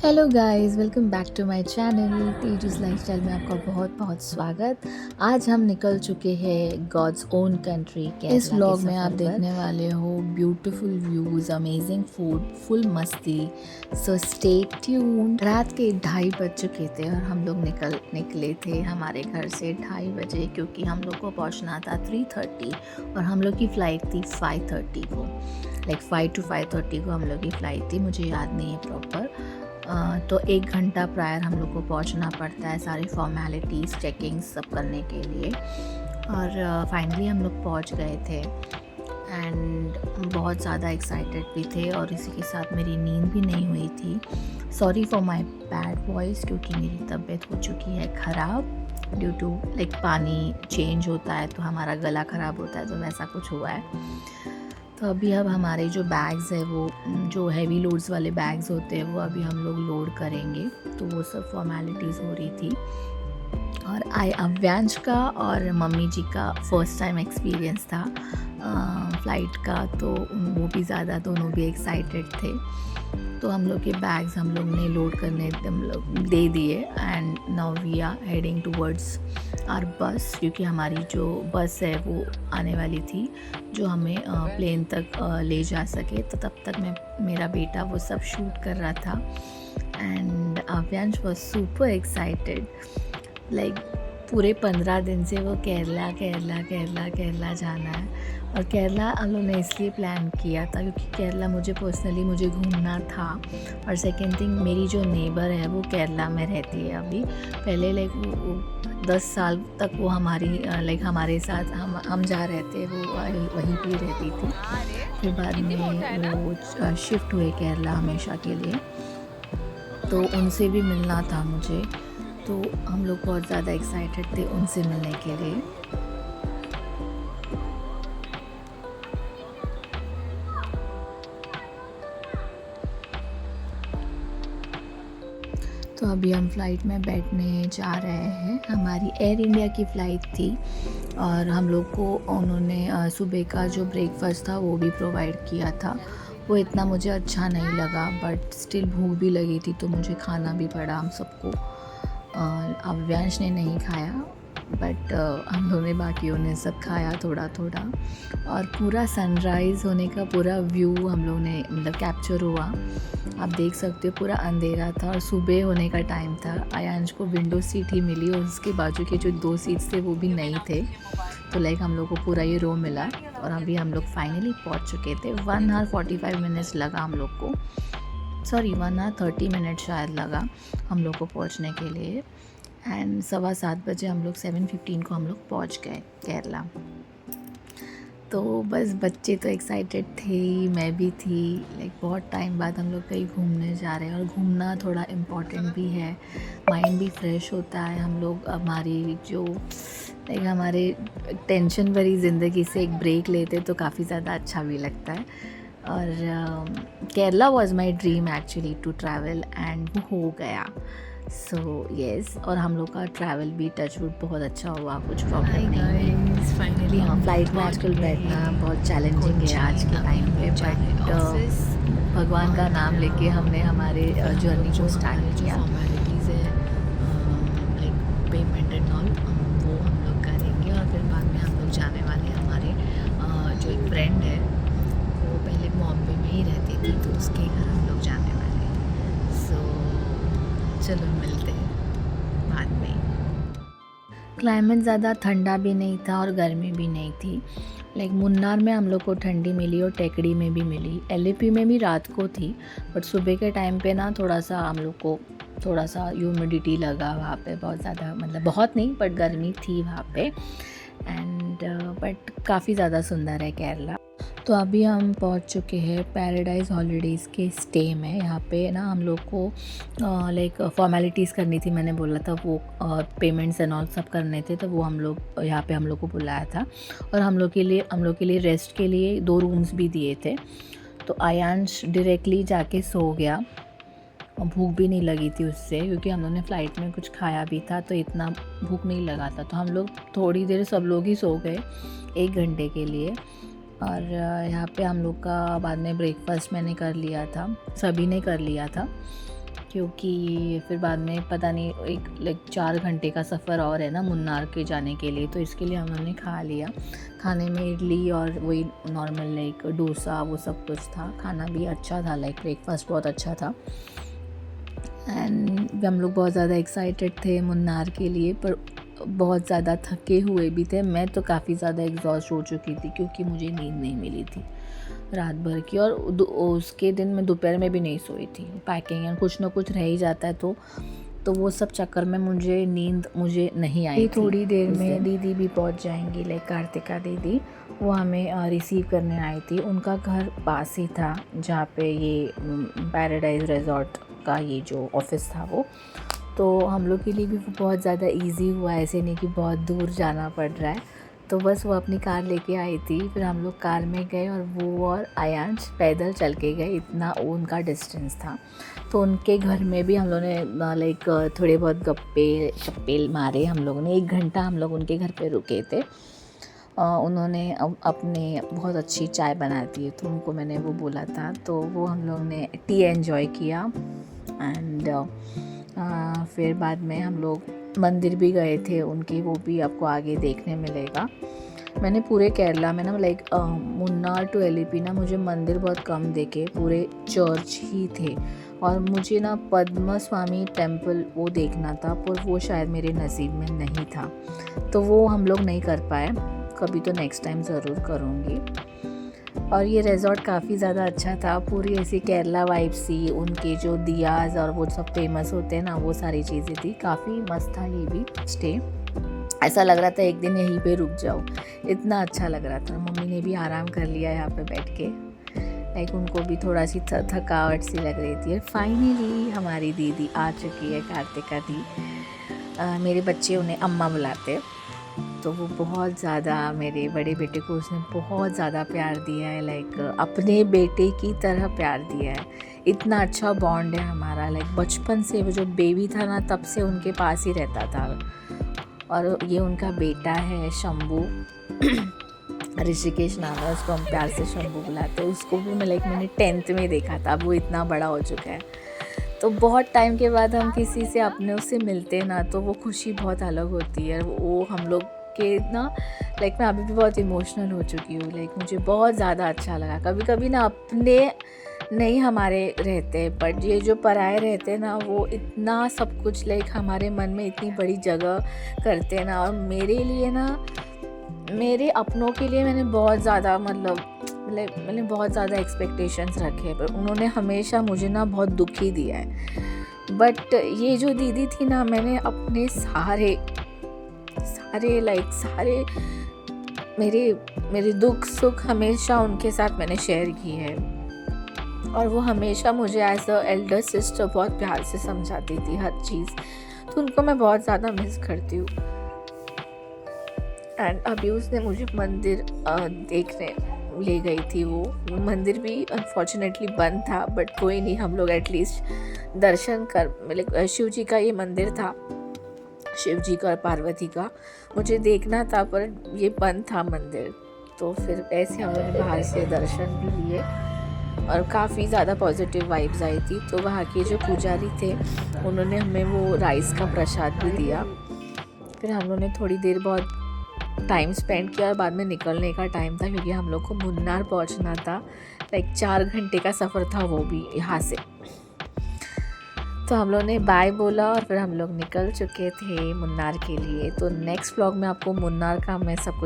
Hello guys, welcome back to my channel Tejus lifestyle में आपका बहुत बहुत स्वागत। आज हम निकल चुके हैं गॉड्स ओन कंट्री केरला। इस व्लॉग में आप देखने वाले हो beautiful views, amazing food, full मस्ती। So stay tuned. रात के 2:30 बज चुके थे और हम लोग निकले थे हमारे घर से 2:30 बजे, क्योंकि हम लोग को पहुंचना था 3:30 और हम लोग की फ़्लाइट थी 5:30 को। 5 to 5:30 को हम लोग की फ़्लाइट थी, मुझे याद नहीं है प्रॉपर। तो 1 घंटा प्रायर हम लोग को पहुंचना पड़ता है सारी फॉर्मेलिटीज़, चेकिंग्स सब करने के लिए। और फाइनली हम लोग पहुंच गए थे एंड बहुत ज़्यादा एक्साइटेड भी थे और इसी के साथ मेरी नींद भी नहीं हुई थी। Sorry for my bad voice, क्योंकि मेरी तबीयत हो चुकी है ख़राब ड्यू टू पानी चेंज होता है तो हमारा गला ख़राब होता है, तो वैसा कुछ हुआ है। तो अब हमारे जो बैग्स है, वो जो हैवी लोड्स वाले बैग्स होते हैं, वो अभी हम लोग लोड करेंगे। तो वो सब फॉर्मेलिटीज़ हो रही थी। और अव्यांश का और मम्मी जी का फर्स्ट टाइम एक्सपीरियंस था फ़्लाइट का, तो वो भी ज़्यादा, दोनों भी एक्साइटेड थे। तो हम लोग के बैग्स हम लोग ने लोड करने हम लोग दे दिए and now we are heading towards our bus, क्योंकि हमारी जो बस है वो आने वाली थी जो हमें प्लेन तक ले जा सके। तो तब तक मेरा बेटा वो सब शूट कर रहा था and Avyansh was super excited. पूरे 15 दिन से वो केरला केरला केरला केरला जाना है। और केरला हम लोग ने इसलिए प्लान किया था क्योंकि केरला मुझे घूमना था। और सेकेंड थिंग, मेरी जो नेबर है वो केरला में रहती है अभी। पहले वो 10 साल तक वो हमारे साथ हम जहाँ रहते वो वहीं पे रहती थी। फिर बाद में वो शिफ्ट हुए केरला हमेशा के लिए, तो उनसे भी मिलना था मुझे। तो हम लोग बहुत ज़्यादा एक्साइटेड थे उनसे मिलने के लिए। तो अभी हम फ़्लाइट में बैठने जा रहे हैं। हमारी एयर इंडिया की फ़्लाइट थी और हम लोग को उन्होंने सुबह का जो ब्रेकफास्ट था वो भी प्रोवाइड किया था। वो इतना मुझे अच्छा नहीं लगा, बट स्टिल भूख भी लगी थी तो मुझे खाना भी पड़ा हम सबको। अव्यांश ने नहीं खाया, बट हम लोगों ने, बाकियों ने सब खाया थोड़ा थोड़ा। और पूरा सनराइज़ होने का पूरा व्यू हम लोग ने कैप्चर हुआ। आप देख सकते हो पूरा अंधेरा था और सुबह होने का टाइम था। आयांश को विंडो सीट ही मिली और उसके बाजू के जो 2 सीट्स थे वो भी नहीं थे। तो हम लोग को पूरा ये रो मिला और अभी हम लोग फाइनली पहुंच चुके थे। 1 hour 45 minutes लगा हम लोग को, सॉरी 1 hour 30 minutes शायद लगा हम लोग को पहुंचने के लिए। एंड 7:15 बजे हम लोग 7:15 को हम लोग पहुँच गए केरला। तो बस बच्चे तो एक्साइटेड थे, मैं भी थी। बहुत टाइम बाद हम लोग कहीं घूमने जा रहे हैं और घूमना थोड़ा इम्पॉर्टेंट भी है, माइंड भी फ्रेश होता है। हम लोग हमारी जो हमारे टेंशन भरी ज़िंदगी से एक ब्रेक लेते तो काफ़ी ज़्यादा अच्छा भी लगता है। और Kerala was my dream actually to travel and वो हो गया। सो येस, और हम लोग का ट्रैवल भी टचवुड बहुत अच्छा हुआ, कुछ प्रॉब्लम नहीं हुई। फाइनली फ्लाइट में आजकल बैठना बहुत चैलेंजिंग है आज के टाइम पे, बट भगवान का नाम लेके हमने हमारे जर्नी को स्टार्ट किया। फॉर्मेलिटीज़ है पेमेंट एंड ऑल, वो हम लोग करेंगे और फिर बाद में हम लोग जाने वाले हैं। हमारे जो एक फ्रेंड है वो पहले बॉम्बे में ही रहती थी, तो उसके घर हम लोग जाने वाले हैं। सो चलो मिलते हैं बाद में। क्लाइमेट ज़्यादा ठंडा भी नहीं था और गर्मी भी नहीं थी। मुन्नार में हम लोग को ठंडी मिली और टेकड़ी में भी मिली। एलएपी में भी रात को थी, बट सुबह के टाइम पे ना थोड़ा सा हम लोग को थोड़ा सा ह्यूमिडिटी लगा वहाँ पे, बहुत ज़्यादा, बहुत नहीं बट गर्मी थी वहाँ पे। एंड बट काफ़ी ज़्यादा सुंदर है केरला। तो अभी हम पहुंच चुके हैं पैराडाइज़ हॉलीडेज़ के स्टे में। यहाँ पे ना हम लोग को फॉर्मेलिटीज़ करनी थी, मैंने बोला था वो पेमेंट्स एंड ऑल सब करने थे, तो वो हम लोग यहाँ पे हम लोग को बुलाया था। और हम लोग के लिए रेस्ट के लिए 2 रूम्स भी दिए थे। तो आयांश डायरेक्टली जाके सो गया और भूख भी नहीं लगी थी उससे, क्योंकि हम लोग ने फ़्लाइट में कुछ खाया भी था तो इतना भूख नहीं लगा था। तो हम लोग थोड़ी देर सब लोग ही सो गए 1 घंटे के लिए। और यहाँ पे हम लोग का बाद में ब्रेकफास्ट मैंने कर लिया था, सभी ने कर लिया था। क्योंकि फिर बाद में पता नहीं एक लाइक 4 घंटे का सफ़र और है ना मुन्नार के जाने के लिए, तो इसके लिए हमने खा लिया। खाने में इडली और वही नॉर्मल लाइक डोसा वो सब कुछ था। खाना भी अच्छा था, लाइक ब्रेकफास्ट बहुत अच्छा था। एंड हम लोग बहुत ज़्यादा एक्साइटेड थे मुन्नार के लिए, पर बहुत ज़्यादा थके हुए भी थे। मैं तो काफ़ी ज़्यादा एग्जॉस्ट हो चुकी थी क्योंकि मुझे नींद नहीं मिली थी रात भर की, और उसके दिन मैं दोपहर में भी नहीं सोई थी। पैकिंग एंड कुछ ना कुछ रह ही जाता है, तो वो सब चक्कर में नींद मुझे नहीं आई थी। थोड़ी देर में दीदी भी पहुंच जाएंगी, लाइक कार्तिका दीदी, वो हमें रिसीव करने आई थी। उनका घर पास ही था जहाँ पे ये पैराडाइज रिजॉर्ट का ये जो ऑफिस था वो, तो हम लोग के लिए भी बहुत ज़्यादा इजी हुआ। ऐसे नहीं कि बहुत दूर जाना पड़ रहा है, तो बस वो अपनी कार लेके आई थी। फिर हम लोग कार में गए और वो और आयांश पैदल चल के गए, इतना उनका डिस्टेंस था। तो उनके घर में भी हम लोगों ने लाइक थोड़े बहुत गप्पे मारे। हम लोगों ने 1 घंटा हम लोग उनके घर पे रुके थे। उन्होंने अपने बहुत अच्छी चाय बनाती है, तो उनको मैंने वो बोला था, तो वो हम लोग ने टी एंजॉय किया। एंड फिर बाद में हम लोग मंदिर भी गए थे उनके, वो भी आपको आगे देखने मिलेगा। मैंने पूरे केरला में ना लाइक मुन्नार टू एलिपी ना मुझे मंदिर बहुत कम देखे, पूरे चर्च ही थे। और मुझे ना पद्म स्वामी टेम्पल वो देखना था, पर वो शायद मेरे नसीब में नहीं था, तो वो हम लोग नहीं कर पाए। कभी तो नेक्स्ट टाइम ज़रूर करूँगी। और ये रिज़ॉर्ट काफ़ी ज़्यादा अच्छा था, पूरी ऐसी केरला वाइब सी, उनके जो दियाज और वो सब फेमस होते हैं ना, वो सारी चीज़ें थी। काफ़ी मस्त था ये भी स्टे। ऐसा लग रहा था एक दिन यहीं पे रुक जाओ, इतना अच्छा लग रहा था। मम्मी ने भी आराम कर लिया यहाँ पे बैठ के, लाइक उनको भी थोड़ा सी थकावट सी लग रही थी। फाइनली हमारी दीदी आ चुकी है, कार्तिका दी। मेरे बच्चे उन्हें अम्मा बुलाते, तो वो बहुत ज़्यादा, मेरे बड़े बेटे को उसने बहुत ज़्यादा प्यार दिया है, लाइक अपने बेटे की तरह प्यार दिया है। इतना अच्छा बॉन्ड है हमारा, लाइक बचपन से वो जो बेबी था ना तब से उनके पास ही रहता था। और ये उनका बेटा है शंभू, ऋषिकेश नाम है उसको, हम प्यार से शंभू बुलाते हैं। उसको भी मैंने 10th में देखा था, अब वो इतना बड़ा हो चुका है। तो बहुत टाइम के बाद हम किसी से अपने उससे मिलते ना, तो वो खुशी बहुत अलग होती है। वो हम लोग के ना लाइक मैं अभी भी बहुत इमोशनल हो चुकी हूँ, लाइक मुझे बहुत ज़्यादा अच्छा लगा। कभी कभी ना अपने नहीं हमारे रहते, बट ये जो पराए रहते ना, वो इतना सब कुछ लाइक हमारे मन में इतनी बड़ी जगह करते हैं ना। और मेरे लिए ना, मेरे अपनों के लिए मैंने बहुत ज़्यादा मैंने बहुत ज़्यादा एक्सपेक्टेशंस रखे, पर उन्होंने हमेशा मुझे ना बहुत दुखी दिया है। बट ये जो दीदी थी ना, मैंने अपने सारे मेरे दुख सुख हमेशा उनके साथ मैंने शेयर की है। और वो हमेशा मुझे एज अ एल्डर सिस्टर बहुत प्यार से समझाती थी हर चीज़, तो उनको मैं बहुत ज़्यादा मिस करती हूँ। एंड अभी उसने मुझे मंदिर देखने ले गई थी। वो मंदिर भी अनफॉर्चुनेटली बंद था, बट कोई नहीं, हम लोग एटलीस्ट दर्शन कर, मतलब शिव जी का ये मंदिर था, शिव जी का और पार्वती का मुझे देखना था, पर ये बंद था मंदिर। तो फिर ऐसे हम लोग बाहर से दर्शन भी लिए और काफ़ी ज़्यादा पॉजिटिव वाइब्स आई थी। तो वहाँ के जो पुजारी थे उन्होंने हमें वो राइस का प्रसाद भी दिया। फिर हम लोगों ने थोड़ी देर बहुत टाइम स्पेंड किया और बाद में निकलने का टाइम था, क्योंकि हम लोग को मुन्नार पहुंचना था। लाइक 4 घंटे का सफ़र था वो भी यहाँ से। तो हम लोग ने बाय बोला और फिर हम लोग निकल चुके थे मुन्नार के लिए। तो नेक्स्ट व्लॉग में आपको मुन्नार का मैं सब